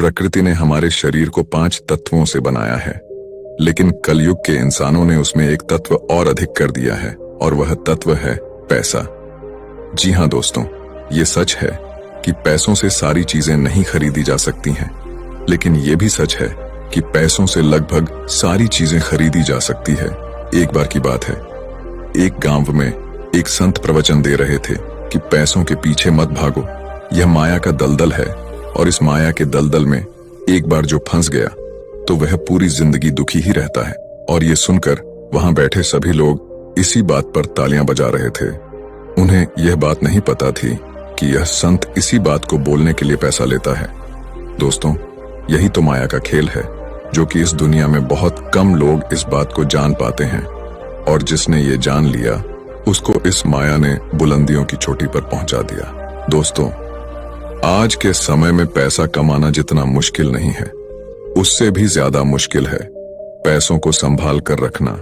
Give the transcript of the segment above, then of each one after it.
प्रकृति ने हमारे शरीर को 5 तत्वों से बनाया है, लेकिन कलयुग के इंसानों ने उसमें एक तत्व और अधिक कर दिया है और वह तत्व है पैसा। जी हाँ दोस्तों, ये सच है कि पैसों से सारी चीजें नहीं खरीदी जा सकती हैं, लेकिन ये भी सच है कि पैसों से लगभग सारी चीजें खरीदी जा सकती है। एक बार की बात है, एक गांव में एक संत प्रवचन दे रहे थे कि पैसों के पीछे मत भागो, यह माया का दलदल है और इस माया के दलदल में एक बार जो फंस गया तो वह पूरी जिंदगी दुखी ही रहता है। और ये सुनकर वहां बैठे सभी लोग इसी बात पर तालियां बजा रहे थे। उन्हें यह बात नहीं पता थी कि यह संत इसी बात को बोलने के लिए पैसा लेता है। दोस्तों, यही तो माया का खेल है, जो कि इस दुनिया में बहुत कम लोग इस बात को जान पाते हैं, और जिसने ये जान लिया उसको इस माया ने बुलंदियों की चोटी पर पहुंचा दिया। दोस्तों, आज के समय में पैसा कमाना जितना मुश्किल नहीं है, उससे भी ज्यादा मुश्किल है पैसों को संभाल कर रखना।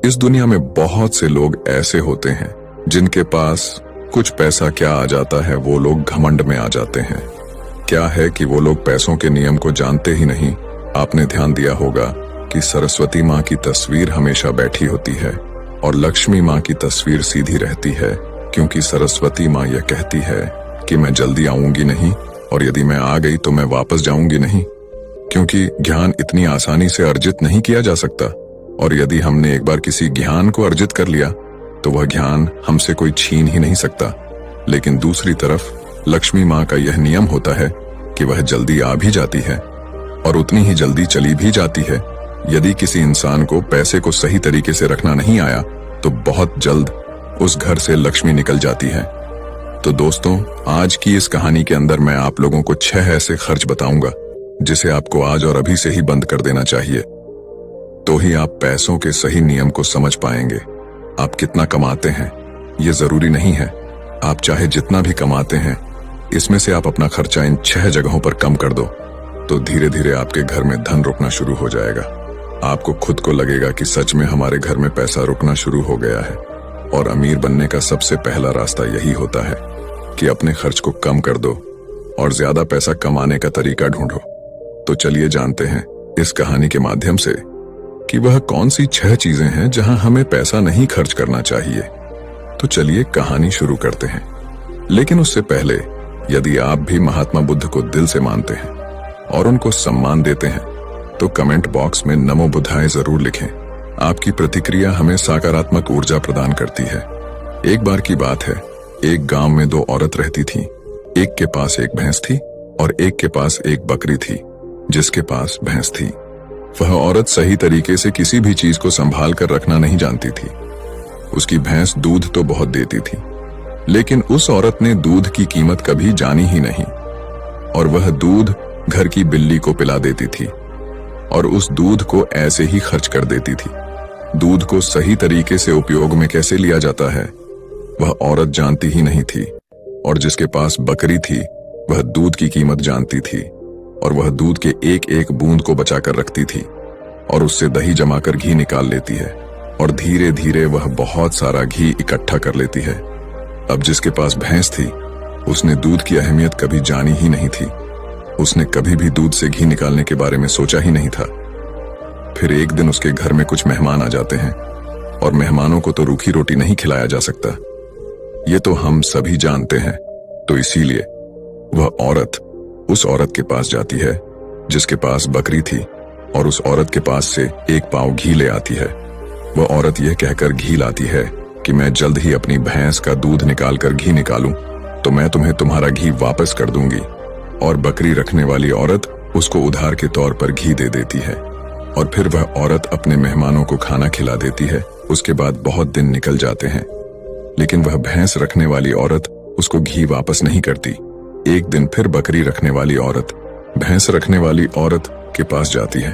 इस दुनिया में बहुत से लोग ऐसे होते हैं जिनके पास कुछ पैसा क्या आ जाता है, वो लोग घमंड में आ जाते हैं। क्या है कि वो लोग पैसों के नियम को जानते ही नहीं। आपने ध्यान दिया होगा कि सरस्वती माँ की तस्वीर हमेशा बैठी होती है और लक्ष्मी माँ की तस्वीर सीधी रहती है, क्योंकि सरस्वती माँ यह कहती है कि मैं जल्दी आऊंगी नहीं, और यदि मैं आ गई तो मैं वापस जाऊंगी नहीं, क्योंकि ज्ञान इतनी आसानी से अर्जित नहीं किया जा सकता, और यदि हमने एक बार किसी ज्ञान को अर्जित कर लिया तो वह ज्ञान हमसे कोई छीन ही नहीं सकता। लेकिन दूसरी तरफ लक्ष्मी माँ का यह नियम होता है कि वह जल्दी आ भी जाती है और उतनी ही जल्दी चली भी जाती है। यदि किसी इंसान को पैसे को सही तरीके से रखना नहीं आया तो बहुत जल्द उस घर से लक्ष्मी निकल जाती है। तो दोस्तों, आज की इस कहानी के अंदर मैं आप लोगों को 6 ऐसे खर्च बताऊंगा जिसे आपको आज और अभी से ही बंद कर देना चाहिए, तो ही आप पैसों के सही नियम को समझ पाएंगे। आप कितना कमाते हैं ये जरूरी नहीं है, आप चाहे जितना भी कमाते हैं, इसमें से आप अपना खर्चा इन 6 जगहों पर कम कर दो तो धीरे धीरे आपके घर में धन रुकना शुरू हो जाएगा। आपको खुद को लगेगा कि सच में हमारे घर में पैसा रुकना शुरू हो गया है। और अमीर बनने का सबसे पहला रास्ता यही होता है कि अपने खर्च को कम कर दो और ज्यादा पैसा कमाने का तरीका ढूंढो। तो चलिए जानते हैं इस कहानी के माध्यम से कि वह कौन सी 6 चीजें हैं जहां हमें पैसा नहीं खर्च करना चाहिए। तो चलिए कहानी शुरू करते हैं। लेकिन उससे पहले, यदि आप भी महात्मा बुद्ध को दिल से मानते हैं और उनको सम्मान देते हैं तो कमेंट बॉक्स में नमो बुद्धाय जरूर लिखें। आपकी प्रतिक्रिया हमें सकारात्मक ऊर्जा प्रदान करती है। एक बार की बात है, एक गांव में 2 औरत रहती थीं। एक के पास एक भैंस थी और एक के पास एक बकरी थी। जिसके पास भैंस थी, वह औरत सही तरीके से किसी भी चीज को संभाल कर रखना नहीं जानती थी। उसकी भैंस दूध तो बहुत देती थी, लेकिन उस औरत ने दूध की कीमत कभी जानी ही नहीं, और वह दूध घर की बिल्ली को पिला देती थी और उस दूध को ऐसे ही खर्च कर देती थी। दूध को सही तरीके से उपयोग में कैसे लिया जाता है वह औरत जानती ही नहीं थी। और जिसके पास बकरी थी वह दूध की कीमत जानती थी और वह दूध के एक एक बूंद को बचा कर रखती थी और उससे दही जमाकर घी निकाल लेती है, और धीरे धीरे वह बहुत सारा घी इकट्ठा कर लेती है। अब जिसके पास भैंस थी उसने दूध की अहमियत कभी जानी ही नहीं थी। उसने कभी भी दूध से घी निकालने के बारे में सोचा ही नहीं था। फिर एक दिन उसके घर में कुछ मेहमान आ जाते हैं, और मेहमानों को तो रूखी रोटी नहीं खिलाया जा सकता, ये तो हम सभी जानते हैं। तो इसीलिए वह औरत उस औरत के पास जाती है जिसके पास बकरी थी और उस औरत के पास से एक पाव घी ले आती है। वह औरत यह कहकर घी लाती है कि मैं जल्द ही अपनी भैंस का दूध निकाल कर घी निकालूं तो मैं तुम्हें तुम्हारा घी वापस कर दूंगी। और बकरी रखने वाली औरत उसको उधार के तौर पर घी दे देती है, और फिर वह औरत अपने मेहमानों को खाना खिला देती है। उसके बाद बहुत दिन निकल जाते हैं, लेकिन वह भैंस रखने वाली औरत उसको घी वापस नहीं करती। एक दिन फिर बकरी रखने वाली औरत भैंस रखने वाली औरत के पास जाती है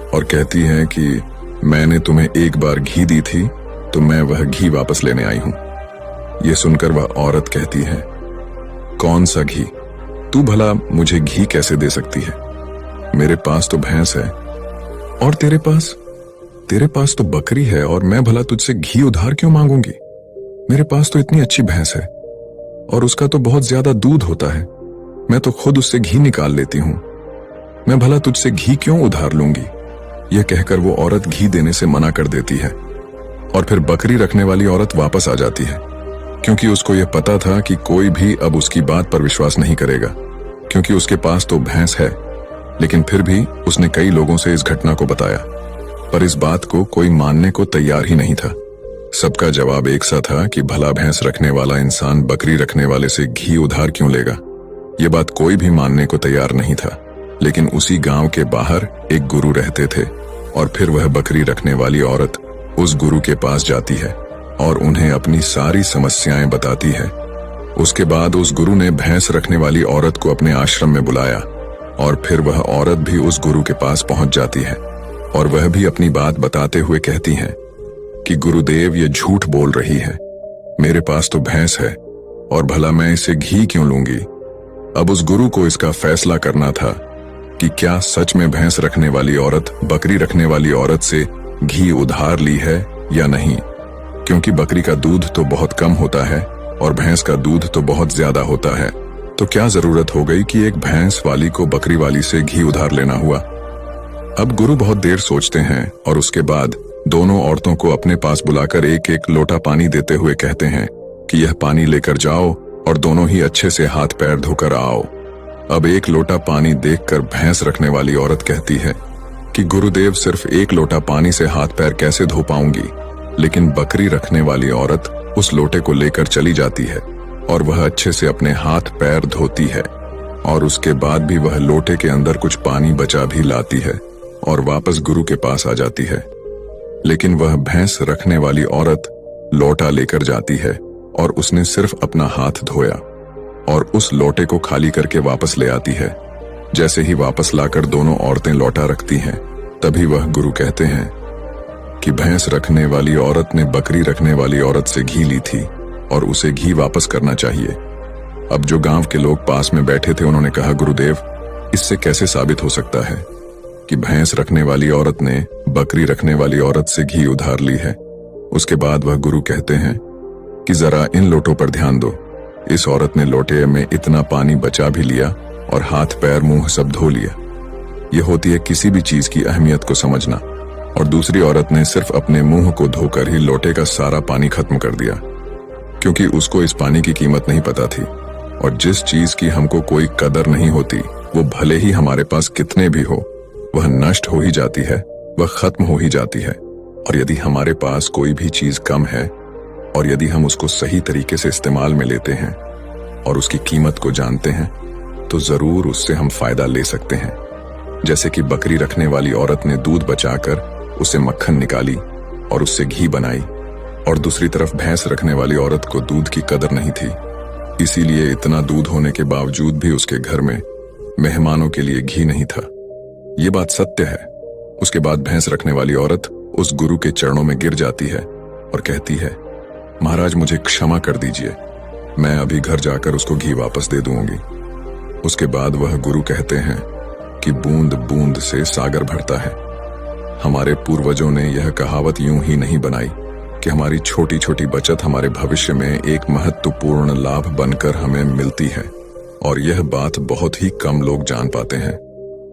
और कहती है कि मैंने तुम्हें एक बार घी दी थी तो मैं वह घी वापस लेने आई हूं। यह सुनकर वह औरत कहती है, कौन सा घी? तू भला मुझे घी कैसे दे सकती है? मेरे पास तो भैंस है और तेरे पास तो बकरी है, और मैं भला तुझसे घी उधार क्यों मांगूंगी? मेरे पास तो इतनी अच्छी भैंस है और उसका तो बहुत ज्यादा दूध होता है, मैं तो खुद उससे घी निकाल लेती हूँ। मैं भला तुझसे घी क्यों उधार लूंगी। यह कहकर वो औरत घी देने से मना कर देती है और फिर बकरी रखने वाली औरत वापस आ जाती है, क्योंकि उसको यह पता था कि कोई भी अब उसकी बात पर विश्वास नहीं करेगा, क्योंकि उसके पास तो भैंस है। लेकिन फिर भी उसने कई लोगों से इस घटना को बताया, पर इस बात को कोई मानने को तैयार ही नहीं था। सबका जवाब एक सा था कि भला भैंस रखने वाला इंसान बकरी रखने वाले से घी उधार क्यों लेगा। ये बात कोई भी मानने को तैयार नहीं था। लेकिन उसी गांव के बाहर एक गुरु रहते थे और फिर वह बकरी रखने वाली औरत उस गुरु के पास जाती है और उन्हें अपनी सारी समस्याएं बताती है। उसके बाद उस गुरु ने भैंस रखने वाली औरत को अपने आश्रम में बुलाया और फिर वह औरत भी उस गुरु के पास पहुंच जाती है और वह भी अपनी बात बताते हुए कहती है कि गुरुदेव ये झूठ बोल रही है, मेरे पास तो भैंस है और भला मैं इसे घी क्यों लूंगी। अब उस गुरु को इसका फैसला करना था कि क्या सच में भैंस रखने वाली औरत बकरी रखने वाली औरत से घी उधार ली है या नहीं, क्योंकि बकरी का दूध तो बहुत कम होता है और भैंस का दूध तो बहुत ज्यादा होता है। तो क्या जरूरत हो गई कि एक भैंस वाली को बकरी वाली से घी उधार लेना हुआ। अब गुरु बहुत देर सोचते हैं और उसके बाद दोनों औरतों को अपने पास बुलाकर एक एक लोटा पानी देते हुए कहते हैं कि यह पानी लेकर जाओ और दोनों ही अच्छे से हाथ पैर धोकर आओ। अब एक लोटा पानी देखकर भैंस रखने वाली औरत कहती है कि गुरुदेव सिर्फ एक लोटा पानी से हाथ पैर कैसे धो पाऊंगी। लेकिन बकरी रखने वाली औरत उस लोटे को लेकर चली जाती है और वह अच्छे से अपने हाथ पैर धोती है और उसके बाद भी वह लोटे के अंदर कुछ पानी बचा भी लाती है और वापस गुरु के पास आ जाती है। लेकिन वह भैंस रखने वाली औरत लोटा लेकर जाती है और उसने सिर्फ अपना हाथ धोया और उस लोटे को खाली करके वापस ले आती है। जैसे ही वापस लाकर दोनों औरतें लौटा रखती हैं, तभी वह गुरु कहते हैं कि भैंस रखने वाली औरत ने बकरी रखने वाली औरत से घी ली थी और उसे घी वापस करना चाहिए। अब जो गांव के लोग पास में बैठे थे उन्होंने कहा, गुरुदेव इससे कैसे साबित हो सकता है कि भैंस रखने वाली औरत ने बकरी रखने वाली औरत से घी उधार ली है। उसके बाद वह गुरु कहते हैं कि जरा इन लोटों पर ध्यान दो। इस औरत ने लोटे में इतना पानी बचा भी लिया और हाथ पैर मुंह सब धो लिया। यह होती है किसी भी चीज की अहमियत को समझना। और दूसरी औरत ने सिर्फ अपने मुंह को धोकर ही लोटे का सारा पानी खत्म कर दिया, क्योंकि उसको इस पानी की कीमत नहीं पता थी। और जिस चीज की हमको कोई कदर नहीं होती, वो भले ही हमारे पास कितने भी हो, वह नष्ट हो ही जाती है, वह खत्म हो ही जाती है। और यदि हमारे पास कोई भी चीज कम है और यदि हम उसको सही तरीके से इस्तेमाल में लेते हैं और उसकी कीमत को जानते हैं, तो जरूर उससे हम फायदा ले सकते हैं। जैसे कि बकरी रखने वाली औरत ने दूध बचाकर उसे मक्खन निकाली और उससे घी बनाई, और दूसरी तरफ भैंस रखने वाली औरत को दूध की कदर नहीं थी, इसीलिए इतना दूध होने के बावजूद भी उसके घर में मेहमानों के लिए घी नहीं था। ये बात सत्य है। उसके बाद भैंस रखने वाली औरत उस गुरु के चरणों में गिर जाती है और कहती है, महाराज मुझे क्षमा कर दीजिए, मैं अभी घर जाकर उसको घी वापस दे दूंगी। उसके बाद वह गुरु कहते हैं कि बूंद बूंद से सागर भरता है। हमारे पूर्वजों ने यह कहावत यूं ही नहीं बनाई कि हमारी छोटी छोटी बचत हमारे भविष्य में एक महत्वपूर्ण लाभ बनकर हमें मिलती है, और यह बात बहुत ही कम लोग जान पाते हैं।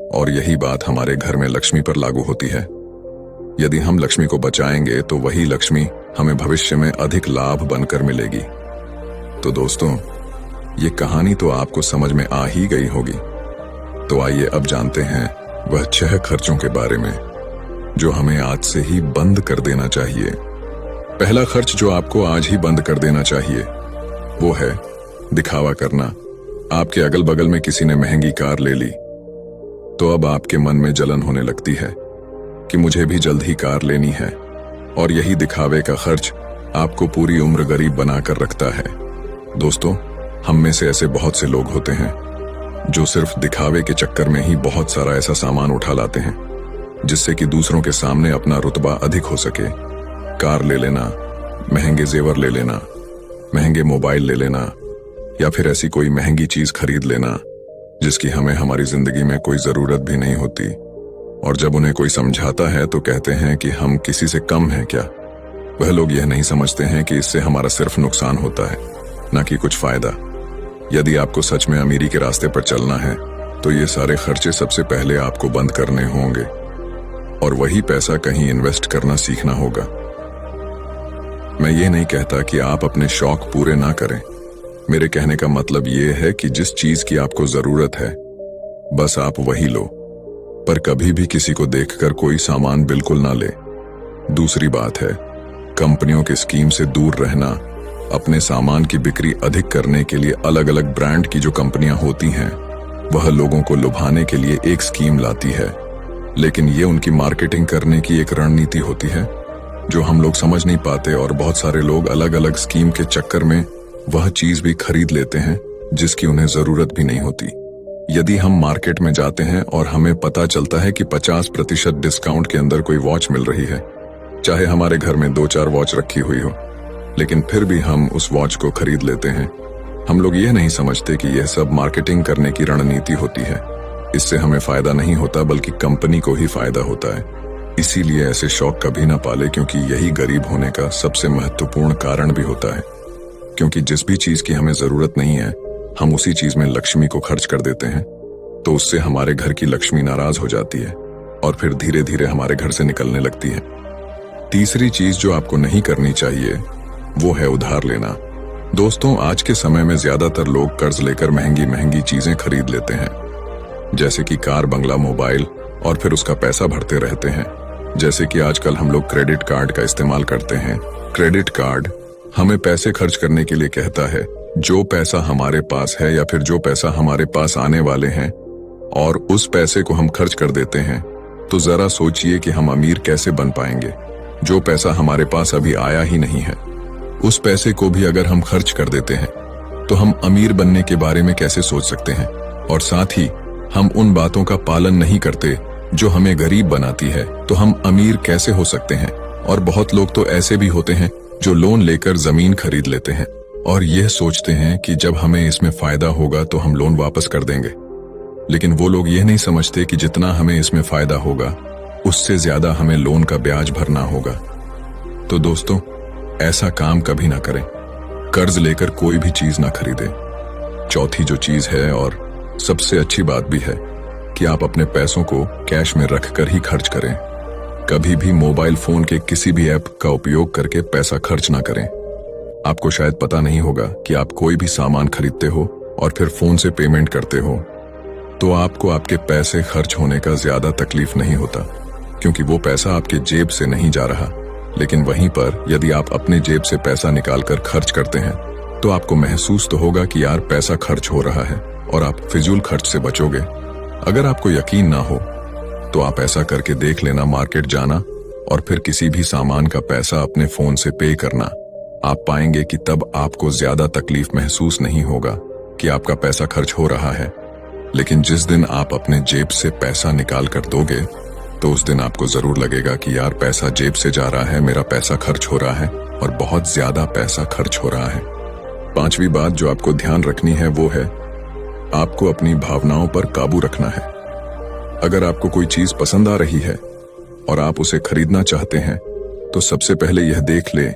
और यही बात हमारे घर में लक्ष्मी पर लागू होती है। यदि हम लक्ष्मी को बचाएंगे तो वही लक्ष्मी हमें भविष्य में अधिक लाभ बनकर मिलेगी। तो दोस्तों, ये कहानी तो आपको समझ में आ ही गई होगी। तो आइए अब जानते हैं वह 6 खर्चों के बारे में जो हमें आज से ही बंद कर देना चाहिए। पहला खर्च जो आपको आज ही बंद कर देना चाहिए वो है दिखावा करना। आपके अगल बगल में किसी ने महंगी कार ले ली तो अब आपके मन में जलन होने लगती है कि मुझे भी जल्द ही कार लेनी है, और यही दिखावे का खर्च आपको पूरी उम्र गरीब बनाकर रखता है। दोस्तों, हम में से ऐसे बहुत से लोग होते हैं जो सिर्फ दिखावे के चक्कर में ही बहुत सारा ऐसा सामान उठा लाते हैं जिससे कि दूसरों के सामने अपना रुतबा अधिक हो सके। कार ले लेना, महंगे जेवर ले लेना, महंगे मोबाइल ले लेना, या फिर ऐसी कोई महंगी चीज खरीद लेना जिसकी हमें हमारी जिंदगी में कोई जरूरत भी नहीं होती। और जब उन्हें कोई समझाता है तो कहते हैं कि हम किसी से कम हैं क्या। वह लोग यह नहीं समझते हैं कि इससे हमारा सिर्फ नुकसान होता है, न कि कुछ फायदा। यदि आपको सच में अमीरी के रास्ते पर चलना है तो ये सारे खर्चे सबसे पहले आपको बंद करने होंगे और वही पैसा कहीं इन्वेस्ट करना सीखना होगा। मैं ये नहीं कहता कि आप अपने शौक पूरे ना करें। मेरे कहने का मतलब ये है कि जिस चीज की आपको जरूरत है बस आप वही लो, पर कभी भी किसी को देखकर कोई सामान बिल्कुल ना ले। दूसरी बात है, कंपनियों के स्कीम से दूर रहना। अपने सामान की बिक्री अधिक करने के लिए अलग अलग ब्रांड की जो कंपनियां होती हैं वह लोगों को लुभाने के लिए एक स्कीम लाती है, लेकिन ये उनकी मार्केटिंग करने की एक रणनीति होती है जो हम लोग समझ नहीं पाते, और बहुत सारे लोग अलग अलग स्कीम के चक्कर में वह चीज भी खरीद लेते हैं जिसकी उन्हें जरूरत भी नहीं होती। यदि हम मार्केट में जाते हैं और हमें पता चलता है कि 50% डिस्काउंट के अंदर कोई वॉच मिल रही है, चाहे हमारे घर में 2-4 वॉच रखी हुई हो, लेकिन फिर भी हम उस वॉच को खरीद लेते हैं। हम लोग ये नहीं समझते कि यह सब मार्केटिंग करने की रणनीति होती है। इससे हमें फायदा नहीं होता बल्कि कंपनी को ही फायदा होता है। इसीलिए ऐसे शौक कभी ना पाले, क्योंकि यही गरीब होने का सबसे महत्वपूर्ण कारण भी होता है। क्योंकि जिस भी चीज की हमें जरूरत नहीं है हम उसी चीज में लक्ष्मी को खर्च कर देते हैं, तो उससे हमारे घर की लक्ष्मी नाराज हो जाती है और फिर धीरे धीरे हमारे घर से निकलने लगती है। तीसरी चीज जो आपको नहीं करनी चाहिए वो है उधार लेना। दोस्तों, आज के समय में ज्यादातर लोग कर्ज लेकर महंगी महंगी चीजें खरीद लेते हैं, जैसे कि कार, बंगला, मोबाइल, और फिर उसका पैसा भरते रहते हैं। जैसे कि आजकल हम लोग क्रेडिट कार्ड का इस्तेमाल करते हैं। क्रेडिट कार्ड हमें पैसे खर्च करने के लिए कहता है। जो पैसा हमारे पास है या फिर जो पैसा हमारे पास आने वाले हैं और उस पैसे को हम खर्च कर देते हैं, तो जरा सोचिए कि हम अमीर कैसे बन पाएंगे। जो पैसा हमारे पास अभी आया ही नहीं है, उस पैसे को भी अगर हम खर्च कर देते हैं तो हम अमीर बनने के बारे में कैसे सोच सकते हैं। और साथ ही हम उन बातों का पालन नहीं करते जो हमें गरीब बनाती है, तो हम अमीर कैसे हो सकते हैं। और बहुत लोग तो ऐसे भी होते हैं जो लोन लेकर जमीन खरीद लेते हैं और यह सोचते हैं कि जब हमें इसमें फायदा होगा तो हम लोन वापस कर देंगे, लेकिन वो लोग यह नहीं समझते कि जितना हमें इसमें फायदा होगा उससे ज्यादा हमें लोन का ब्याज भरना होगा। तो दोस्तों, ऐसा काम कभी ना करें। कर्ज लेकर कोई भी चीज ना खरीदें। चौथी जो चीज है और सबसे अच्छी बात भी है कि आप अपने पैसों को कैश में रखकर ही खर्च करें। कभी भी मोबाइल फोन के किसी भी ऐप का उपयोग करके पैसा खर्च ना करें। आपको शायद पता नहीं होगा कि आप कोई भी सामान खरीदते हो और फिर फोन से पेमेंट करते हो तो आपको आपके पैसे खर्च होने का ज्यादा तकलीफ नहीं होता, क्योंकि वो पैसा आपके जेब से नहीं जा रहा। लेकिन वहीं पर यदि आप अपने जेब से पैसा निकालकर खर्च करते हैं तो आपको महसूस तो होगा कि यार पैसा खर्च हो रहा है और आप फिजूल खर्च से बचोगे। अगर आपको यकीन ना हो तो आप ऐसा करके देख लेना, मार्केट जाना और फिर किसी भी सामान का पैसा अपने फोन से पे करना। आप पाएंगे कि तब आपको ज्यादा तकलीफ महसूस नहीं होगा कि आपका पैसा खर्च हो रहा है। लेकिन जिस दिन आप अपने जेब से पैसा निकाल कर दोगे तो उस दिन आपको जरूर लगेगा कि यार पैसा जेब से जा रहा है, मेरा पैसा खर्च हो रहा है और बहुत ज्यादा पैसा खर्च हो रहा है। पांचवी बात जो आपको ध्यान रखनी है वो है आपको अपनी भावनाओं पर काबू रखना है। अगर आपको कोई चीज पसंद आ रही है और आप उसे खरीदना चाहते हैं तो सबसे पहले यह देख ले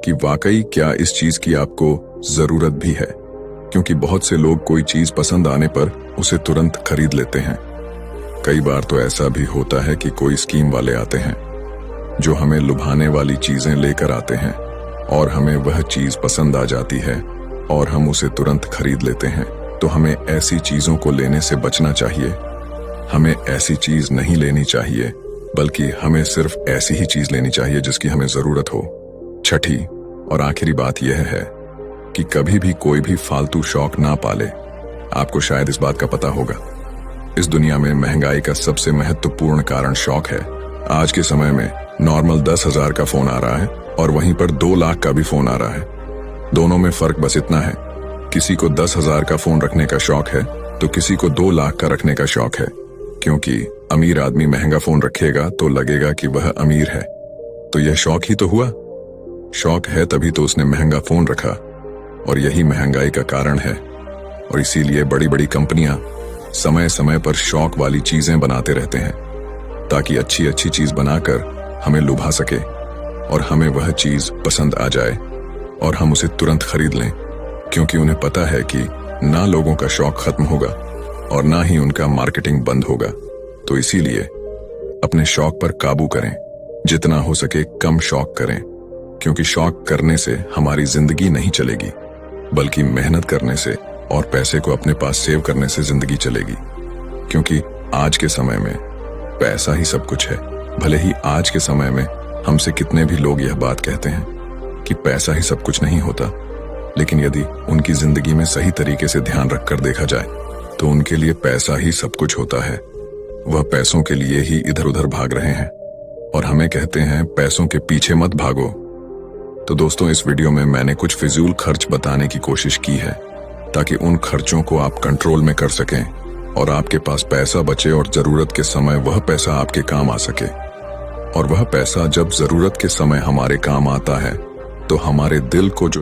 कि वाकई क्या इस चीज की आपको जरूरत भी है, क्योंकि बहुत से लोग कोई चीज पसंद आने पर उसे तुरंत खरीद लेते हैं। कई बार तो ऐसा भी होता है कि कोई स्कीम वाले आते हैं जो हमें लुभाने वाली चीजें लेकर आते हैं और हमें वह चीज पसंद आ जाती है और हम उसे तुरंत खरीद लेते हैं। तो हमें ऐसी चीजों को लेने से बचना चाहिए। हमें ऐसी चीज नहीं लेनी चाहिए, बल्कि हमें सिर्फ ऐसी ही चीज लेनी चाहिए जिसकी हमें जरूरत हो। छठी और आखिरी बात यह है कि कभी भी कोई भी फालतू शौक ना पाले। आपको शायद इस बात का पता होगा, इस दुनिया में महंगाई का सबसे महत्वपूर्ण कारण शौक है। आज के समय में नॉर्मल 10,000 का फोन आ रहा है और वहीं पर 2 लाख का भी फोन आ रहा है। दोनों में फर्क बस इतना है, किसी को 10,000 का फोन रखने का शौक है तो किसी को 2 लाख का रखने का शौक है। क्योंकि अमीर आदमी महंगा फोन रखेगा तो लगेगा कि वह अमीर है, तो यह शौक ही तो हुआ। शौक है तभी तो उसने महंगा फोन रखा, और यही महंगाई का कारण है। और इसीलिए बड़ी बड़ी कंपनियां समय समय पर शौक वाली चीजें बनाते रहते हैं ताकि अच्छी अच्छी चीज बनाकर हमें लुभा सके और हमें वह चीज पसंद आ जाए और हम उसे तुरंत खरीद लें, क्योंकि उन्हें पता है कि ना लोगों का शौक खत्म होगा और ना ही उनका मार्केटिंग बंद होगा। तो इसीलिए अपने शौक पर काबू करें, जितना हो सके कम शौक करें, क्योंकि शौक करने से हमारी जिंदगी नहीं चलेगी, बल्कि मेहनत करने से और पैसे को अपने पास सेव करने से जिंदगी चलेगी। क्योंकि आज के समय में पैसा ही सब कुछ है। भले ही आज के समय में हमसे कितने भी लोग यह बात कहते हैं कि पैसा ही सब कुछ नहीं होता, लेकिन यदि उनकी जिंदगी में सही तरीके से ध्यान रखकर देखा जाए तो उनके लिए पैसा ही सब कुछ होता है। वह पैसों के लिए ही इधर उधर भाग रहे हैं और हमें कहते हैं पैसों के पीछे मत भागो। तो दोस्तों, इस वीडियो में मैंने कुछ फिजूल खर्च बताने की कोशिश की है ताकि उन खर्चों को आप कंट्रोल में कर सकें और आपके पास पैसा बचे और जरूरत के समय वह पैसा आपके काम आ सके। और वह पैसा जब जरूरत के समय हमारे काम आता है तो हमारे दिल को जो